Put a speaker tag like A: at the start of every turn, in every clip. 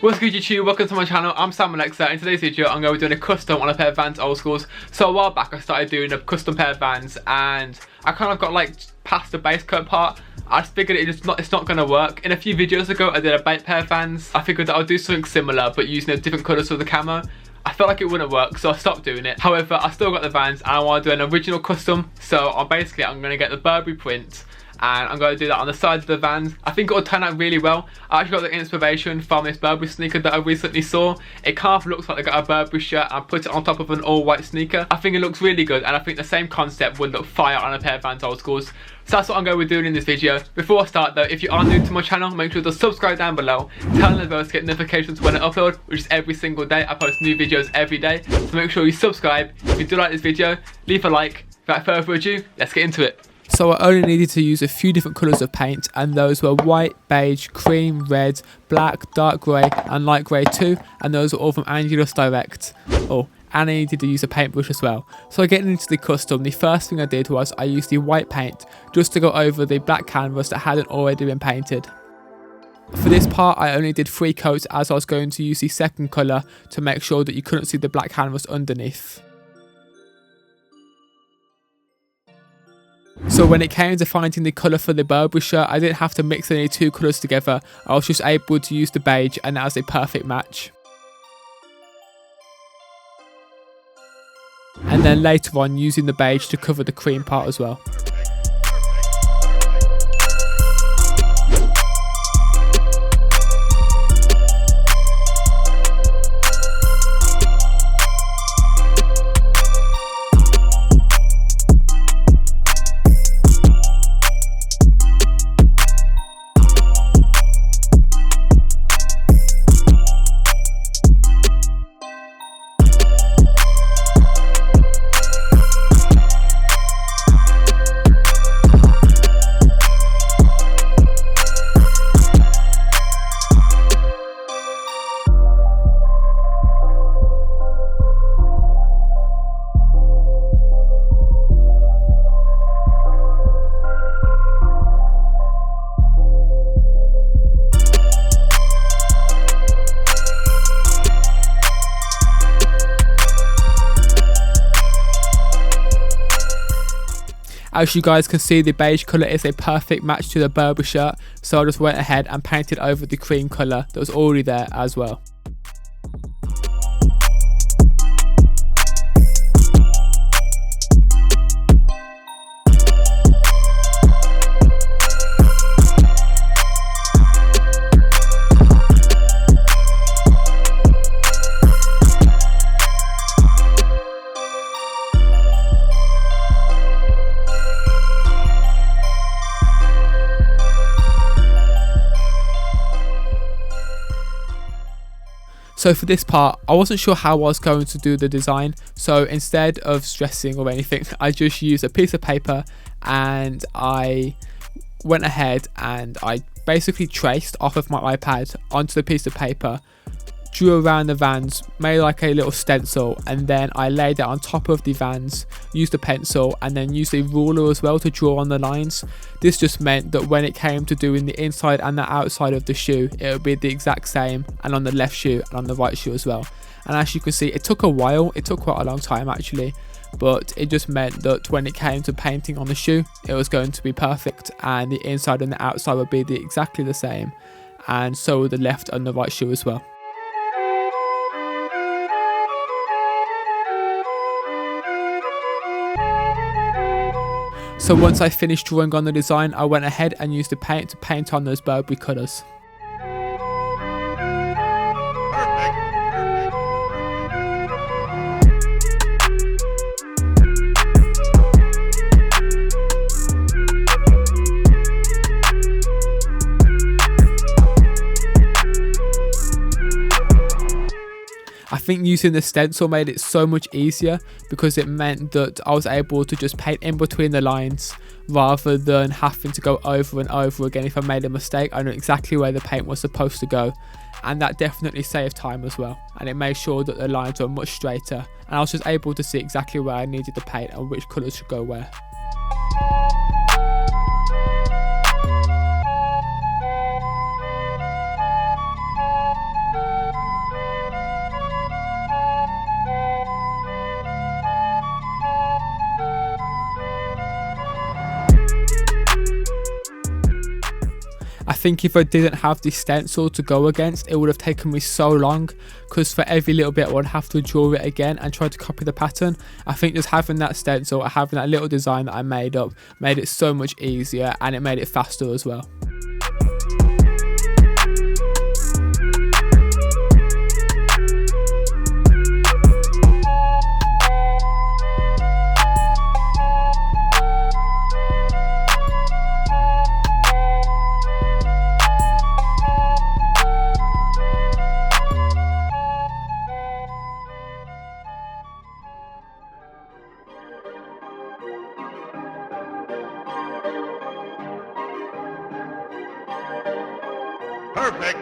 A: What's good YouTube, welcome to my channel. I'm Sam Alxr. In today's video I'm going to be doing a custom on a pair of Vans Old Skools. So a while back I started doing a custom pair of Vans and I kind of got like past the base coat part. I just figured it's not going to work. In a few videos ago I did a bait pair of Vans. I figured that I'll do something similar but using different colours for the camo. I felt like it wouldn't work, so I stopped doing it. However, I still got the Vans and I want to do an original custom. So I'm going to get the Burberry print and I'm going to do that on the sides of the Vans. I think it will turn out really well. I actually got the inspiration from this Burberry sneaker that I recently saw. It kind of looks like they got a Burberry shirt and put it on top of an all white sneaker. I think it looks really good and I think the same concept would look fire on a pair of Vans Old Skools. So that's what I'm going to be doing in this video. Before I start though, if you are new to my channel, make sure to subscribe down below. Turn the bell to get notifications when I upload, which is every single day. I post new videos every day. So make sure you subscribe. If you do like this video, leave a like. Without further ado, let's get into it.
B: So I only needed to use a few different colours of paint, and those were white, beige, cream, red, black, dark grey and light grey too, and those were all from Angelus Direct. Oh, and I needed to use a paintbrush as well. So getting into the custom, the first thing I did was I used the white paint just to go over the black canvas that hadn't already been painted. For this part I only did 3 coats as I was going to use the second colour to make sure that you couldn't see the black canvas underneath. So when it came to finding the colour for the Burberry shirt, I didn't have to mix any 2 colours together. I was just able to use the beige and that was a perfect match. And then later on using the beige to cover the cream part as well. As you guys can see, the beige colour is a perfect match to the Burberry shirt, so I just went ahead and painted over the cream colour that was already there as well. So for this part, I wasn't sure how I was going to do the design, so instead of stressing or anything, I just used a piece of paper and I went ahead and I basically traced off of my iPad onto the piece of paper, drew around the Vans, made like a little stencil, and then I laid it on top of the Vans, used a pencil and then used a ruler as well to draw on the lines. This just meant that when it came to doing the inside and the outside of the shoe, it would be the exact same, and on the left shoe and on the right shoe as well. And as you can see, it took a while, it took quite a long time actually, but it just meant that when it came to painting on the shoe, it was going to be perfect, and the inside and the outside would be exactly the same, and so would the left and the right shoe as well. So once I finished drawing on the design, I went ahead and used the paint to paint on those Burberry colours. I think using the stencil made it so much easier because it meant that I was able to just paint in between the lines rather than having to go over and over again. If I made a mistake, I knew exactly where the paint was supposed to go, and that definitely saved time as well, and it made sure that the lines were much straighter, and I was just able to see exactly where I needed the paint and which colours should go where. I think if I didn't have the stencil to go against, it would have taken me so long, because for every little bit I would have to draw it again and try to copy the pattern. I think just having that stencil, having that little design that I made up, made it so much easier, and it made it faster as well.
C: Perfect.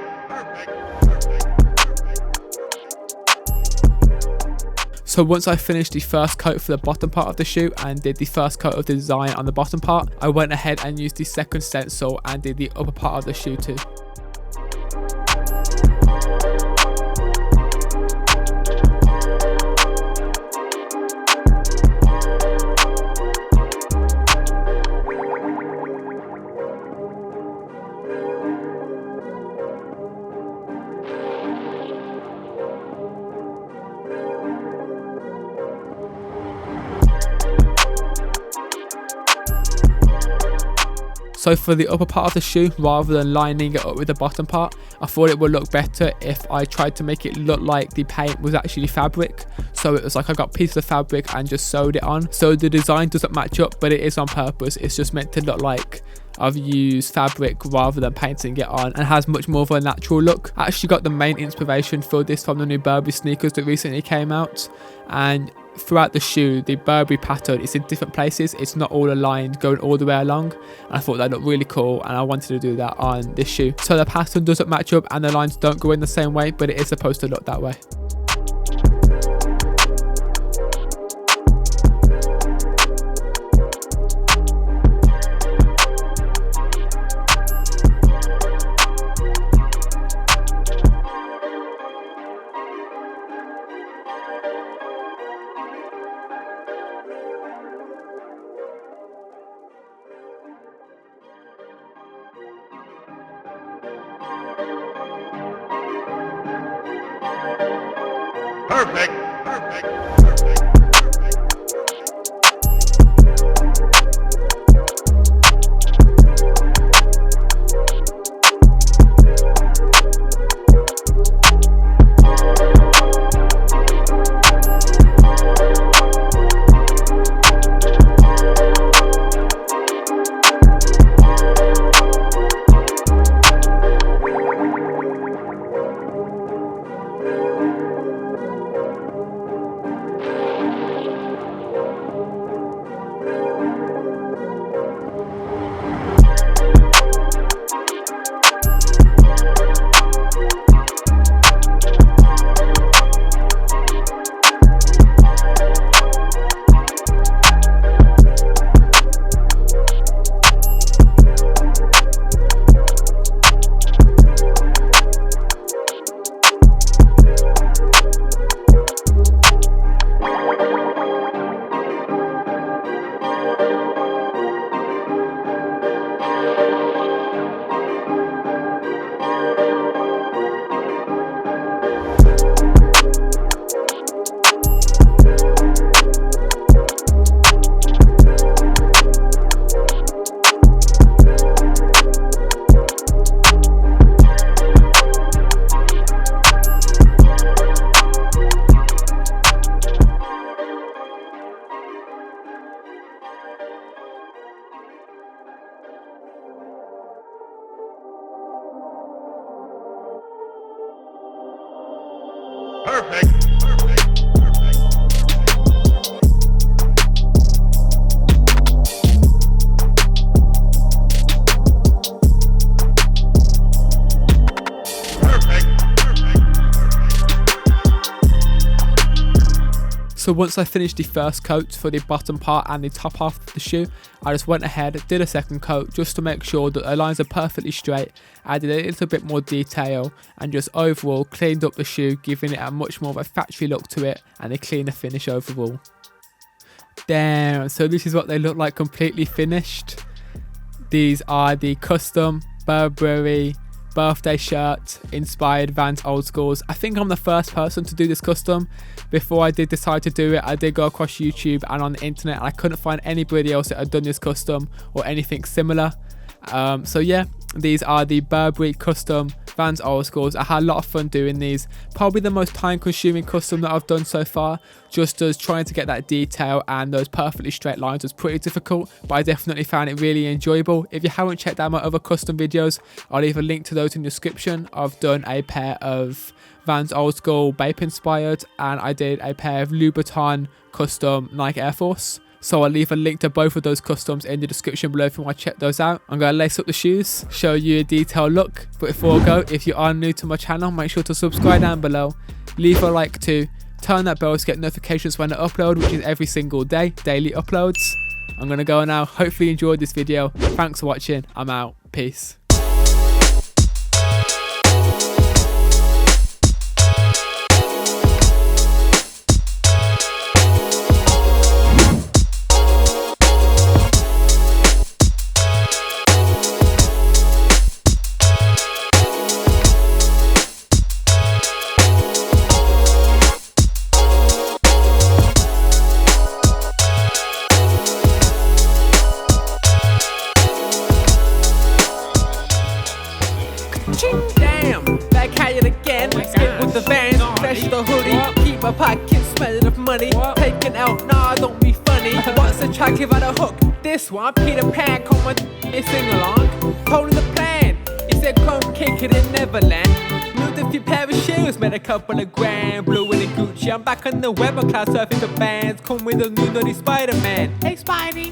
B: So once I finished the first coat for the bottom part of the shoe and did the first coat of the design on the bottom part, I went ahead and used the second stencil and did the upper part of the shoe too. So for the upper part of the shoe, rather than lining it up with the bottom part, I thought it would look better if I tried to make it look like the paint was actually fabric. So it was like I got pieces of fabric and just sewed it on. So the design doesn't match up, but it is on purpose. It's just meant to look like I've used fabric rather than painting it on, and has much more of a natural look. I actually got the main inspiration for this from the new Burberry sneakers that recently came out, and throughout the shoe the Burberry pattern is in different places. It's not all aligned going all the way along, and I thought that looked really cool, and I wanted to do that on this shoe. So the pattern doesn't match up and the lines don't go in the same way, but it is supposed to look that way.
C: Perfect.
B: So once I finished the first coat for the bottom part and the top half of the shoe, I just went ahead, did a second coat just to make sure that the lines are perfectly straight, added a little bit more detail, and just overall cleaned up the shoe, giving it a much more of a factory look to it and a cleaner finish overall. Damn, so this is what they look like completely finished. These are the custom Burberry birthday shirt inspired Vans Old Skools. I think I'm the first person to do this custom. Before I did decide to do it, I did go across YouTube and on the internet, and I couldn't find anybody else that had done this custom or anything similar. So yeah, these are the Burberry custom Vans Old Skools. I had a lot of fun doing these. Probably the most time consuming custom that I've done so far, just as trying to get that detail and those perfectly straight lines was pretty difficult, but I definitely found it really enjoyable. If you haven't checked out my other custom videos, I'll leave a link to those in the description. I've done a pair of Vans Old Skool Bape inspired, and I did a pair of Louboutin custom Nike Air Force. So I'll leave a link to both of those customs in the description below if you want to check those out. I'm going to lace up the shoes, show you a detailed look. But before I go, if you are new to my channel, make sure to subscribe down below. Leave a like too. Turn that bell to get notifications when I upload, which is every single day, daily uploads. I'm going to go now. Hopefully you enjoyed this video. Thanks for watching. I'm out. Peace.
C: Damn, back at it again. Skip with the Vans, fresh the hoodie. Keep my pockets smelling of money. Taking out, nah, don't be funny. What's attractive at a hook? This one, Peter Pan, come on, sing along. Holding the plan, he said come kick it in Neverland. Moved a few pair of shoes, made a couple of grand. Blue and Gucci, I'm back on the web, class surfing the bands. Come with a new naughty Spider-Man. Hey Spidey.